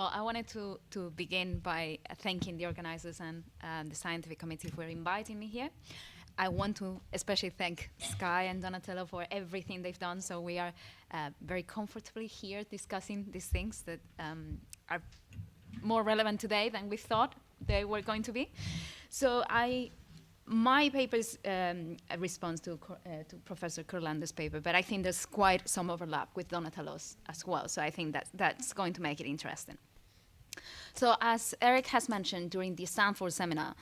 Well, I wanted to begin by thanking the organizers and the scientific committee for inviting me here. I want to especially thank Sky and Donatello for everything they've done. So we are very comfortably here discussing these things that are more relevant today than we thought they were going to be. So my paper is a response to Professor Kurlander's paper, but I think there's quite some overlap with Donatello's as well. So I think that's going to make it interesting. So as Eric has mentioned during the Stanford seminar,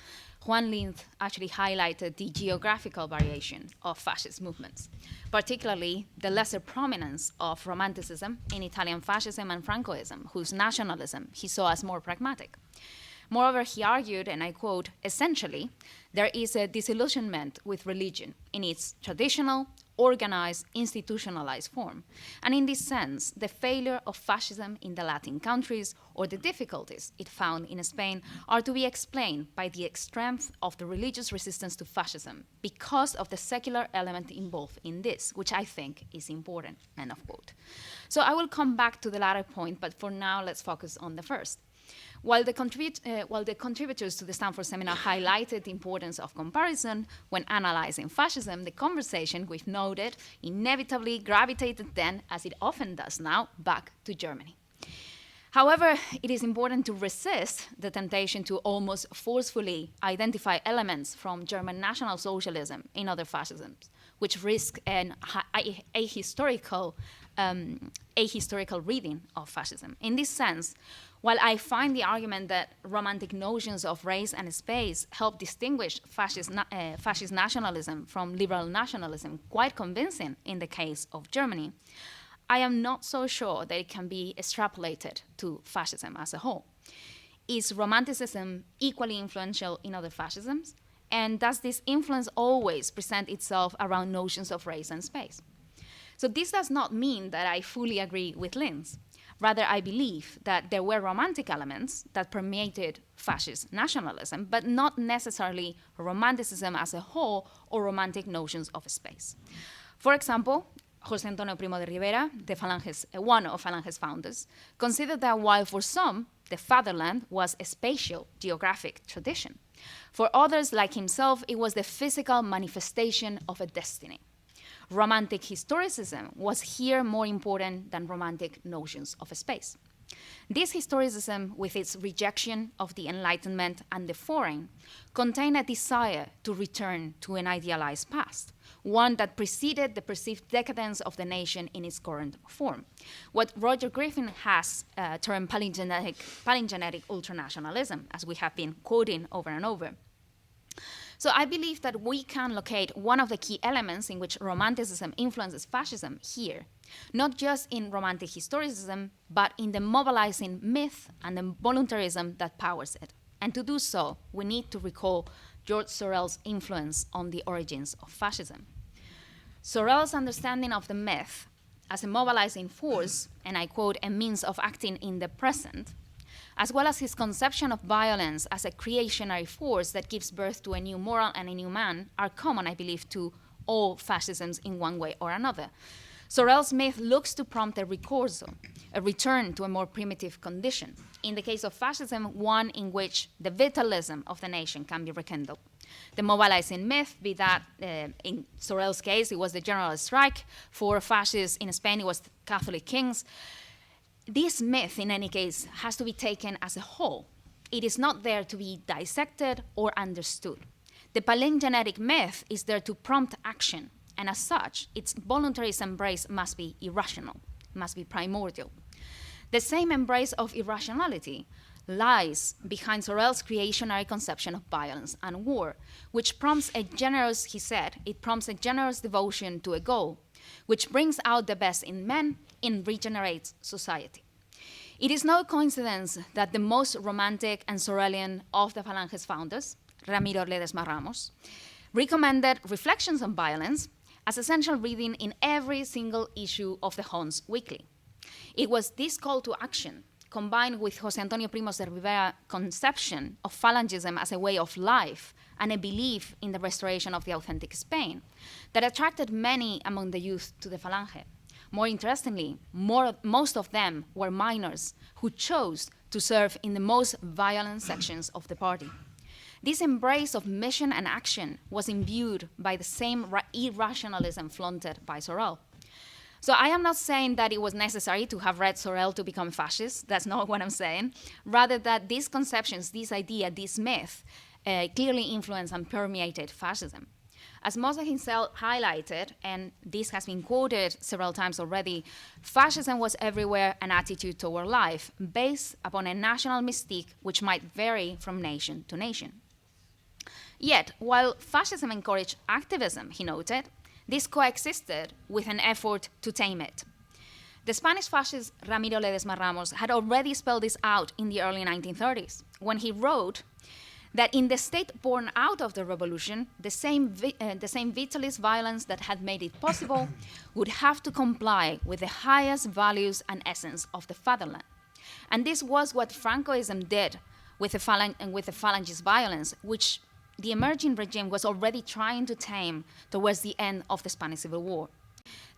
Juan Linz actually highlighted the geographical variation of fascist movements, particularly the lesser prominence of Romanticism in Italian fascism and Francoism, whose nationalism he saw as more pragmatic. Moreover, he argued, and I quote, essentially, there is a disillusionment with religion in its traditional, organized, institutionalized form. And in this sense, the failure of fascism in the Latin countries or the difficulties it found in Spain are to be explained by the strength of the religious resistance to fascism because of the secular element involved in this, which I think is important, end of quote. So I will come back to the latter point, but for now, let's focus on the first. While the contributors to the Stanford seminar highlighted the importance of comparison when analyzing fascism, the conversation, we've noted, inevitably gravitated then, as it often does now, back to Germany. However, it is important to resist the temptation to almost forcefully identify elements from German National Socialism in other fascisms, which risk an ahistorical reading of fascism. In this sense, while I find the argument that romantic notions of race and space help distinguish fascist nationalism from liberal nationalism quite convincing in the case of Germany, I am not so sure that it can be extrapolated to fascism as a whole. Is Romanticism equally influential in other fascisms? And does this influence always present itself around notions of race and space? So this does not mean that I fully agree with Linz. Rather, I believe that there were romantic elements that permeated fascist nationalism, but not necessarily Romanticism as a whole or romantic notions of space. For example, José Antonio Primo de Rivera, one of Falange's founders, considered that while for some, the fatherland was a spatial geographic tradition, for others like himself, it was the physical manifestation of a destiny. Romantic historicism was here more important than romantic notions of space. This historicism, with its rejection of the Enlightenment and the foreign, contained a desire to return to an idealized past, one that preceded the perceived decadence of the nation in its current form, what Roger Griffin has termed palingenetic ultranationalism, as we have been quoting over and over. So I believe that we can locate one of the key elements in which Romanticism influences fascism here, not just in romantic historicism, but in the mobilizing myth and the voluntarism that powers it. And to do so, we need to recall George Sorel's influence on the origins of fascism. Sorel's understanding of the myth as a mobilizing force, and I quote, a means of acting in the present, as well as his conception of violence as a creationary force that gives birth to a new moral and a new man, are common, I believe, to all fascisms in one way or another. Sorel's myth looks to prompt a ricorso, a return to a more primitive condition. In the case of fascism, one in which the vitalism of the nation can be rekindled. The mobilizing myth, be that in Sorel's case, it was the general strike. For fascists in Spain, it was Catholic kings. This myth, in any case, has to be taken as a whole. It is not there to be dissected or understood. The palingenetic myth is there to prompt action, and as such, its voluntary embrace must be irrational, must be primordial. The same embrace of irrationality lies behind Sorel's creationary conception of violence and war, which prompts a generous, he said, it prompts a generous devotion to a goal, which brings out the best in men and regenerates society. It is no coincidence that the most romantic and Sorelian of the Falange's founders, Ramiro Ledesma Ramos, recommended Reflections on Violence as essential reading in every single issue of the Hons Weekly. It was this call to action, combined with José Antonio Primo de Rivera's conception of Falangism as a way of life and a belief in the restoration of the authentic Spain, that attracted many among the youth to the Falange. More interestingly, most of them were minors who chose to serve in the most violent sections of the party. This embrace of mission and action was imbued by the same irrationalism flaunted by Sorel. So I am not saying that it was necessary to have read Sorel to become fascist. That's not what I'm saying. Rather that these conceptions, this idea, this myth, clearly influenced and permeated fascism. As Mosse himself highlighted, and this has been quoted several times already, fascism was everywhere an attitude toward life based upon a national mystique which might vary from nation to nation. Yet, while fascism encouraged activism, he noted, this coexisted with an effort to tame it. The Spanish fascist Ramiro Ledesma Ramos had already spelled this out in the early 1930s, when he wrote that in the state born out of the revolution, the same vitalist violence that had made it possible would have to comply with the highest values and essence of the fatherland. And this was what Francoism did with the Falangist violence, which the emerging regime was already trying to tame towards the end of the Spanish Civil War.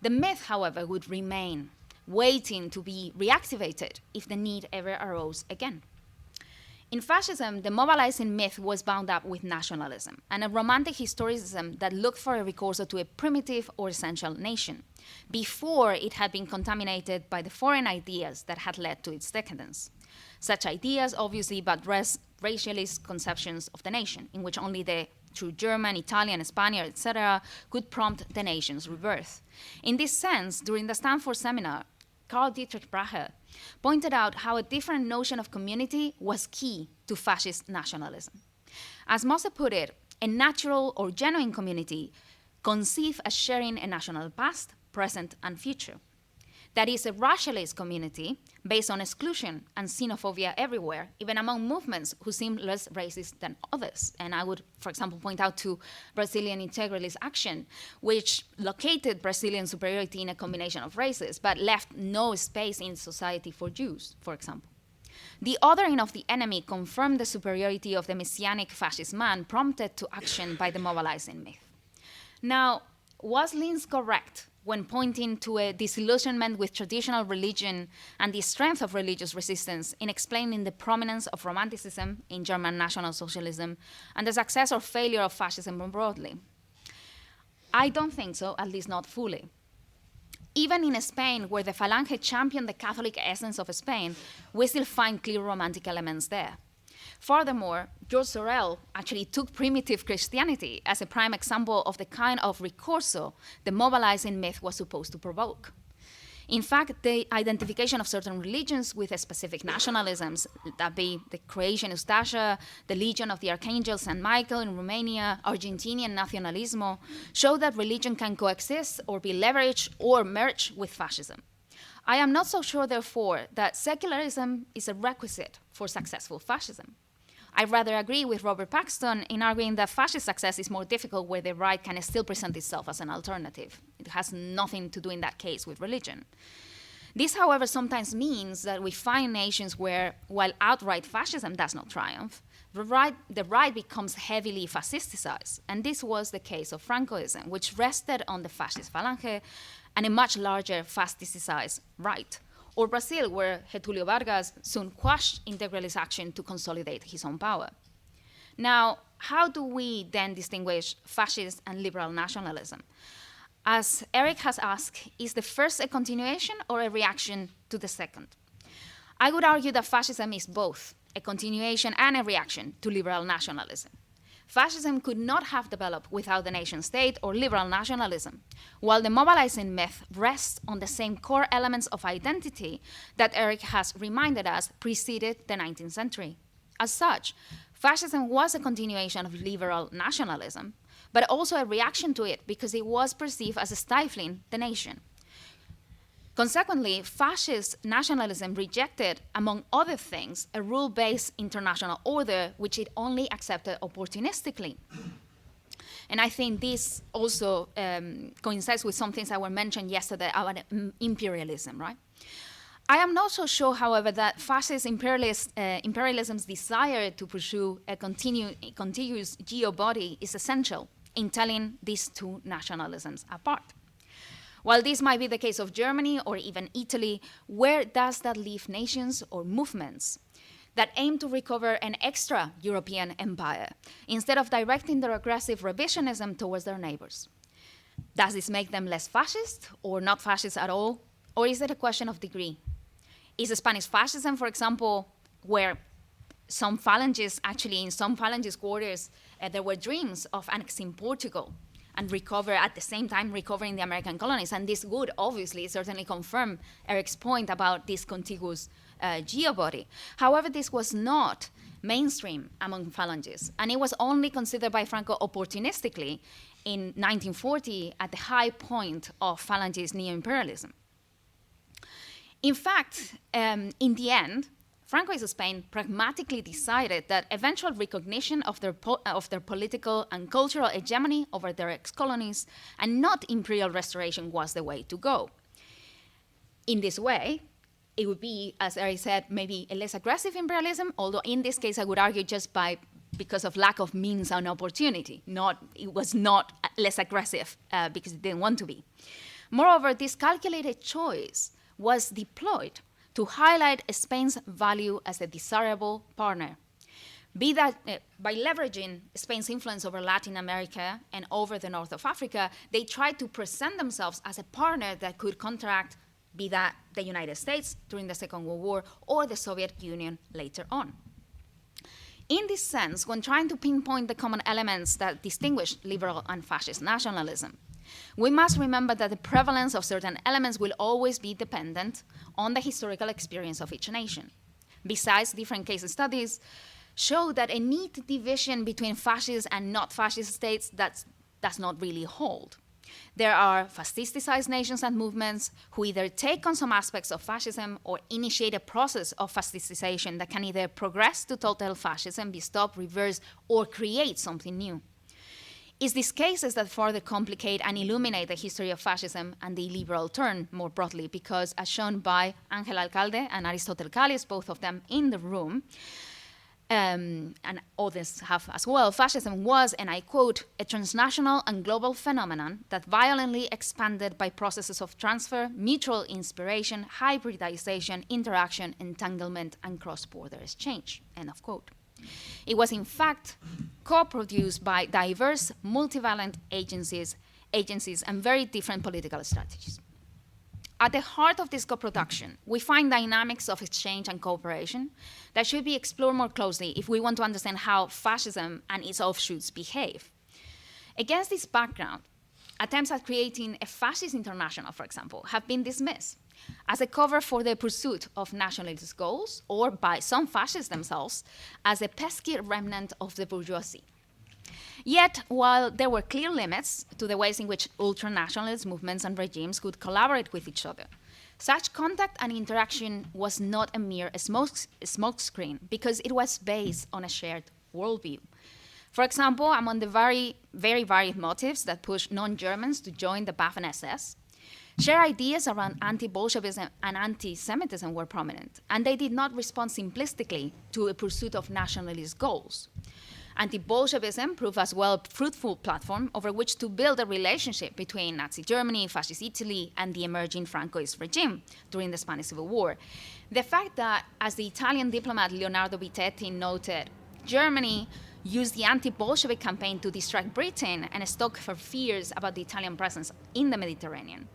The myth, however, would remain, waiting to be reactivated if the need ever arose again. In fascism, the mobilizing myth was bound up with nationalism and a romantic historicism that looked for a recourse to a primitive or essential nation, before it had been contaminated by the foreign ideas that had led to its decadence. Such ideas, obviously, but racialist conceptions of the nation, in which only the true German, Italian, Spaniard, etc., could prompt the nation's rebirth. In this sense, during the Stanford seminar, Karl Dietrich Brahe pointed out how a different notion of community was key to fascist nationalism. As Mosse put it, a natural or genuine community conceived as sharing a national past, present, and future. That is a racialist community based on exclusion and xenophobia everywhere, even among movements who seem less racist than others. And I would, for example, point out to Brazilian integralist action, which located Brazilian superiority in a combination of races, but left no space in society for Jews, for example. The othering of the enemy confirmed the superiority of the messianic fascist man prompted to action by the mobilizing myth. Now, was Linz correct when pointing to a disillusionment with traditional religion and the strength of religious resistance in explaining the prominence of Romanticism in German National Socialism and the success or failure of fascism more broadly? I don't think so, at least not fully. Even in Spain, where the Falange championed the Catholic essence of Spain, we still find clear romantic elements there. Furthermore, George Sorel actually took primitive Christianity as a prime example of the kind of recurso the mobilizing myth was supposed to provoke. In fact, the identification of certain religions with specific nationalisms, that be the Croatian Ustasha, the Legion of the Archangel St. Michael in Romania, Argentinian Nacionalismo, show that religion can coexist or be leveraged or merge with fascism. I am not so sure, therefore, that secularism is a requisite for successful fascism. I rather agree with Robert Paxton in arguing that fascist success is more difficult where the right can still present itself as an alternative. It has nothing to do in that case with religion. This, however, sometimes means that we find nations where, while outright fascism does not triumph, the right becomes heavily fascisticized. And this was the case of Francoism, which rested on the fascist Falange and a much larger fascisticized right. Or Brazil, where Getulio Vargas soon quashed integralist action to consolidate his own power. Now, how do we then distinguish fascist and liberal nationalism? As Eric has asked, is the first a continuation or a reaction to the second? I would argue that fascism is both a continuation and a reaction to liberal nationalism. Fascism could not have developed without the nation state or liberal nationalism, while the mobilizing myth rests on the same core elements of identity that Eric has reminded us preceded the 19th century. As such, fascism was a continuation of liberal nationalism, but also a reaction to it because it was perceived as stifling the nation. Consequently, fascist nationalism rejected, among other things, a rule-based international order which it only accepted opportunistically. And I think this also coincides with some things that were mentioned yesterday about imperialism, right? I am not so sure, however, that fascist imperialism's desire to pursue a contiguous geo-body is essential in telling these two nationalisms apart. While this might be the case of Germany or even Italy, where does that leave nations or movements? that aimed to recover an extra European empire instead of directing their aggressive revisionism towards their neighbors. Does this make them less fascist or not fascist at all? Or is it a question of degree? Is Spanish fascism, for example, where some phalanges, actually in some phalanges quarters, there were dreams of annexing Portugal and recover at the same time recovering the American colonies. And this would obviously certainly confirm Eric's point about this contiguous geobody. However, this was not mainstream among phalanges, and it was only considered by Franco opportunistically in 1940 at the high point of phalanges neo-imperialism. In fact, in the end, Francoist Spain pragmatically decided that eventual recognition of their political and cultural hegemony over their ex-colonies and not imperial restoration was the way to go. In this way, it would be, as Eric said, maybe a less aggressive imperialism, although in this case I would argue just because of lack of means and opportunity. It was not less aggressive because it didn't want to be. Moreover, this calculated choice was deployed to highlight Spain's value as a desirable partner. Be that by leveraging Spain's influence over Latin America and over the north of Africa, they tried to present themselves as a partner that could counteract, be that the United States during the Second World War or the Soviet Union later on. In this sense, when trying to pinpoint the common elements that distinguish liberal and fascist nationalism, we must remember that the prevalence of certain elements will always be dependent on the historical experience of each nation. Besides, different case studies show that a neat division between fascist and not fascist states does not really hold. There are fascisticized nations and movements who either take on some aspects of fascism or initiate a process of fascisticization that can either progress to total fascism, be stopped, reversed, or create something new. It's these cases that further complicate and illuminate the history of fascism and the liberal turn more broadly, because as shown by Ángel Alcalde and Aristotle Calles, both of them in the room, and others have as well, fascism was, and I quote, a transnational and global phenomenon that violently expanded by processes of transfer, mutual inspiration, hybridization, interaction, entanglement, and cross-border exchange, end of quote. It was in fact co-produced by diverse, multivalent agencies and very different political strategies. At the heart of this co-production, we find dynamics of exchange and cooperation that should be explored more closely if we want to understand how fascism and its offshoots behave. Against this background, attempts at creating a fascist international, for example, have been dismissed as a cover for the pursuit of nationalist goals, or by some fascists themselves, as a pesky remnant of the bourgeoisie. Yet, while there were clear limits to the ways in which ultranationalist movements and regimes could collaborate with each other, such contact and interaction was not a mere smokescreen, because it was based on a shared worldview. For example, among the very varied motives that pushed non-Germans to join the Waffen-SS, shared ideas around anti-Bolshevism and anti-Semitism were prominent, and they did not respond simplistically to a pursuit of nationalist goals. Anti-Bolshevism proved as well a fruitful platform over which to build a relationship between Nazi Germany, Fascist Italy, and the emerging Francoist regime during the Spanish Civil War. The fact that, as the Italian diplomat Leonardo Vitetti noted, Germany used the anti-Bolshevik campaign to distract Britain and stoke her fears about the Italian presence in the Mediterranean.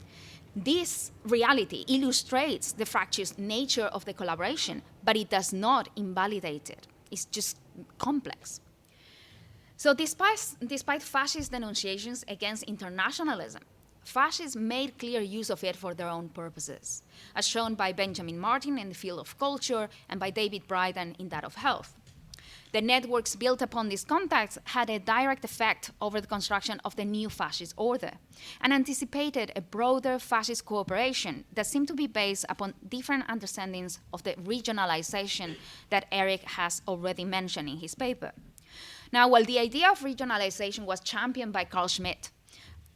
This reality illustrates the fractious nature of the collaboration, but it does not invalidate it. It's just complex. So despite fascist denunciations against internationalism, fascists made clear use of it for their own purposes, as shown by Benjamin Martin in the field of culture and by David Bryden in that of health. The networks built upon these contacts had a direct effect over the construction of the new fascist order and anticipated a broader fascist cooperation that seemed to be based upon different understandings of the regionalization that Eric has already mentioned in his paper. Now, while the idea of regionalization was championed by Carl Schmitt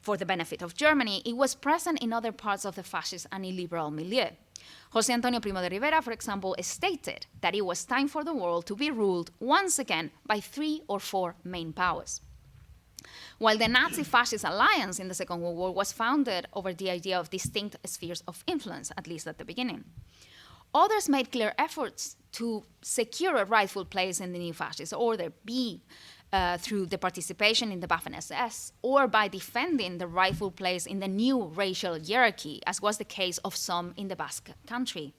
for the benefit of Germany, it was present in other parts of the fascist and illiberal milieu. José Antonio Primo de Rivera, for example, stated that it was time for the world to be ruled once again by 3 or 4 main powers. While the Nazi-fascist alliance in the Second World War was founded over the idea of distinct spheres of influence, at least at the beginning. Others made clear efforts to secure a rightful place in the new fascist order, be through the participation in the Waffen-SS or by defending the rightful place in the new racial hierarchy, as was the case of some in the Basque country.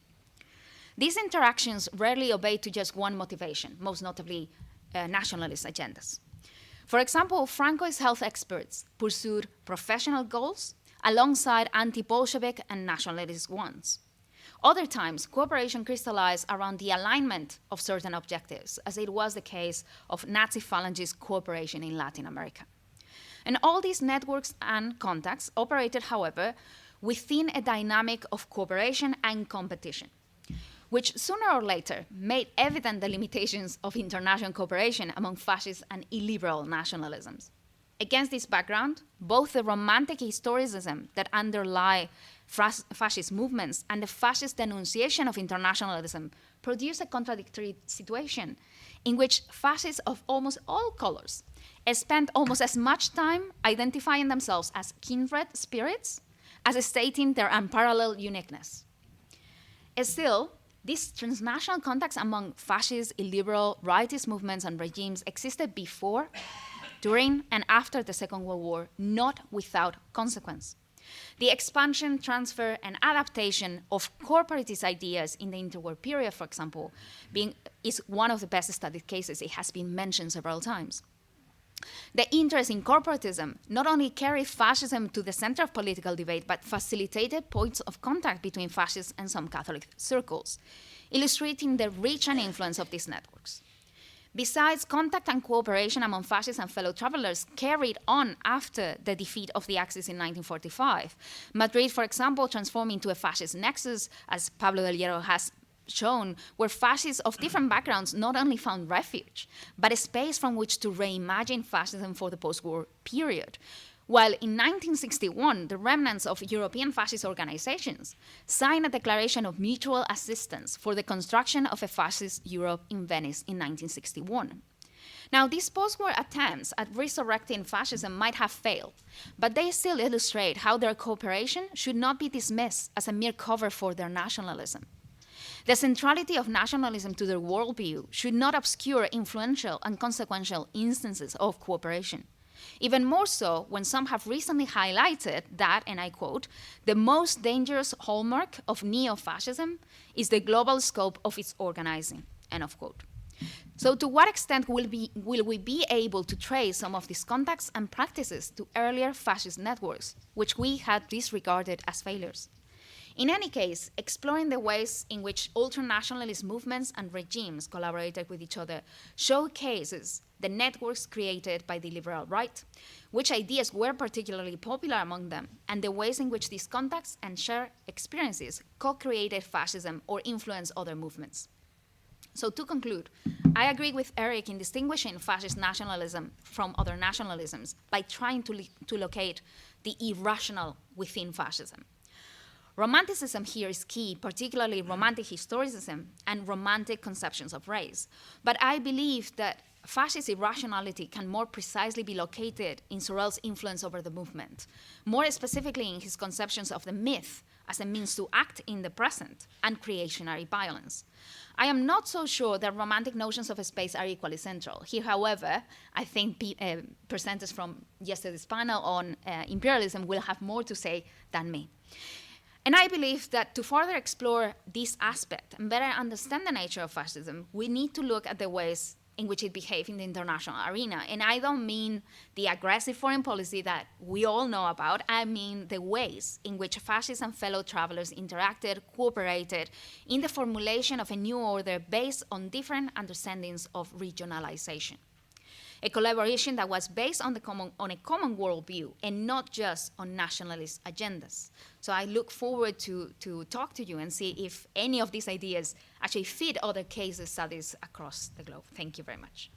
These interactions rarely obeyed to just one motivation, most notably nationalist agendas. For example, Francoist health experts pursued professional goals alongside anti-Bolshevik and nationalist ones. Other times, cooperation crystallized around the alignment of certain objectives, as it was the case of Nazi phalangist cooperation in Latin America. And all these networks and contacts operated, however, within a dynamic of cooperation and competition, which sooner or later made evident the limitations of international cooperation among fascist and illiberal nationalisms. Against this background, both the romantic historicism that underlie fascist movements and the fascist denunciation of internationalism produce a contradictory situation in which fascists of almost all colors spent almost as much time identifying themselves as kindred spirits as stating their unparalleled uniqueness. Still, these transnational contacts among fascist, illiberal, rightist movements and regimes existed before, during, and after the Second World War, not without consequence. The expansion, transfer, and adaptation of corporatist ideas in the interwar period, for example, is one of the best studied cases. It has been mentioned several times. The interest in corporatism not only carried fascism to the center of political debate, but facilitated points of contact between fascists and some Catholic circles, illustrating the reach and influence of these networks. Besides, contact and cooperation among fascists and fellow travelers carried on after the defeat of the Axis in 1945. Madrid, for example, transformed into a fascist nexus, as Pablo Del Hierro has shown, where fascists of different backgrounds not only found refuge, but a space from which to reimagine fascism for the post-war period. While in 1961, the remnants of European fascist organizations signed a declaration of mutual assistance for the construction of a fascist Europe in Venice in 1961. Now, these post-war attempts at resurrecting fascism might have failed, but they still illustrate how their cooperation should not be dismissed as a mere cover for their nationalism. The centrality of nationalism to their worldview should not obscure influential and consequential instances of cooperation. Even more so when some have recently highlighted that, and I quote, "the most dangerous hallmark of neo-fascism is the global scope of its organizing," end of quote. So to what extent will we be able to trace some of these contacts and practices to earlier fascist networks, which we had disregarded as failures? In any case, exploring the ways in which ultranationalist movements and regimes collaborated with each other showcases the networks created by the liberal right, which ideas were particularly popular among them, and the ways in which these contacts and shared experiences co-created fascism or influenced other movements. So to conclude, I agree with Eric in distinguishing fascist nationalism from other nationalisms by trying to locate the irrational within fascism. Romanticism here is key, particularly romantic historicism and romantic conceptions of race. But I believe that fascist irrationality can more precisely be located in Sorel's influence over the movement, more specifically in his conceptions of the myth as a means to act in the present and creationary violence. I am not so sure that romantic notions of space are equally central. Here, however, I think presenters from yesterday's panel on imperialism will have more to say than me. And I believe that to further explore this aspect and better understand the nature of fascism, we need to look at the ways in which it behaves in the international arena. And I don't mean the aggressive foreign policy that we all know about. I mean the ways in which fascists and fellow travelers interacted, cooperated in the formulation of a new order based on different understandings of regionalization. A collaboration that was based on a common worldview and not just on nationalist agendas. So I look forward to talk to you and see if any of these ideas actually fit other case studies across the globe. Thank you very much.